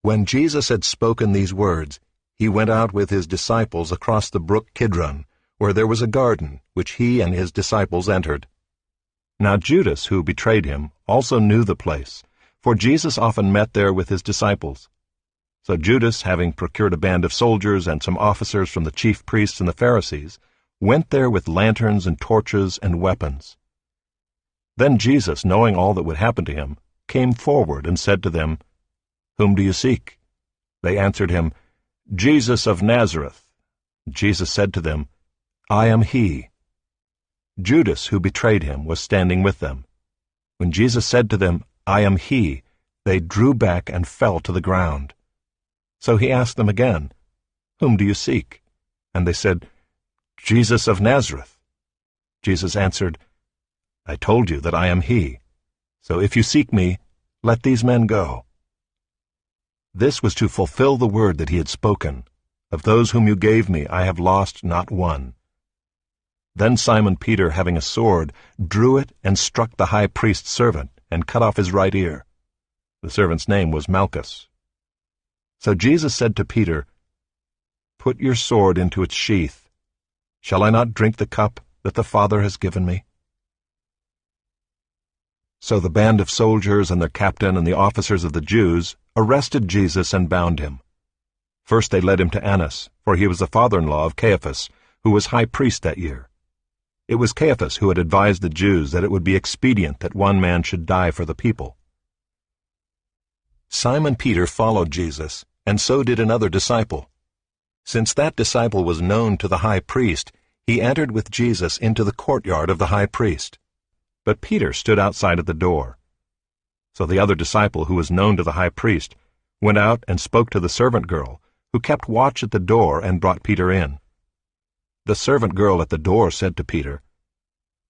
When Jesus had spoken these words, he went out with his disciples across the brook Kidron, where there was a garden, which he and his disciples entered. Now Judas, who betrayed him, also knew the place, for Jesus often met there with his disciples. So Judas, having procured a band of soldiers and some officers from the chief priests and the Pharisees, went there with lanterns and torches and weapons. Then Jesus, knowing all that would happen to him, came forward and said to them, "Whom do you seek?" They answered him, "Jesus of Nazareth." Jesus said to them, "I am he." Judas, who betrayed him, was standing with them. When Jesus said to them, "I am he," they drew back and fell to the ground. So he asked them again, "Whom do you seek?" And they said, "Jesus of Nazareth." Jesus answered, "I told you that I am he. So if you seek me, let these men go." This was to fulfill the word that he had spoken, "Of those whom you gave me, I have lost not one." Then Simon Peter, having a sword, drew it and struck the high priest's servant, and cut off his right ear. The servant's name was Malchus. So Jesus said to Peter, "Put your sword into its sheath. Shall I not drink the cup that the Father has given me?" So the band of soldiers and their captain and the officers of the Jews arrested Jesus and bound him. First they led him to Annas, for he was the father-in-law of Caiaphas, who was high priest that year. It was Caiaphas who had advised the Jews that it would be expedient that one man should die for the people. Simon Peter followed Jesus, and so did another disciple. Since that disciple was known to the high priest, he entered with Jesus into the courtyard of the high priest. But Peter stood outside at the door. So the other disciple, who was known to the high priest, went out and spoke to the servant girl, who kept watch at the door, and brought Peter in. The servant girl at the door said to Peter,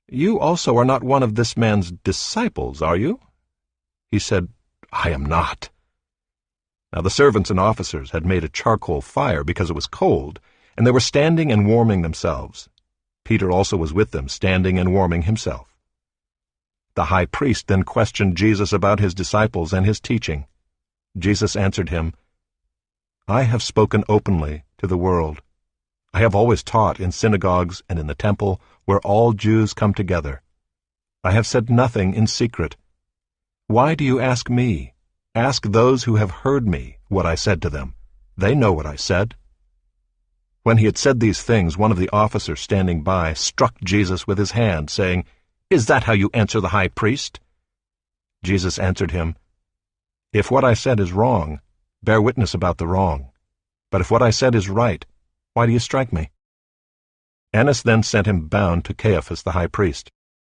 "You also are not one of this man's disciples, are you?" He said, "I am not." Now the servants and officers had made a charcoal fire because it was cold, and they were standing and warming themselves. Peter also was with them, standing and warming himself. The high priest then questioned Jesus about his disciples and his teaching. Jesus answered him, "I have spoken openly to the world. I have always taught in synagogues and in the temple, where all Jews come together. I have said nothing in secret. Why do you ask me? Ask those who have heard me what I said to them. They know what I said." When he had said these things, one of the officers standing by struck Jesus with his hand, saying, "Is that how you answer the high priest?" Jesus answered him, "If what I said is wrong, bear witness about the wrong. But if what I said is right, why do you strike me?" Annas then sent him bound to Caiaphas the high priest.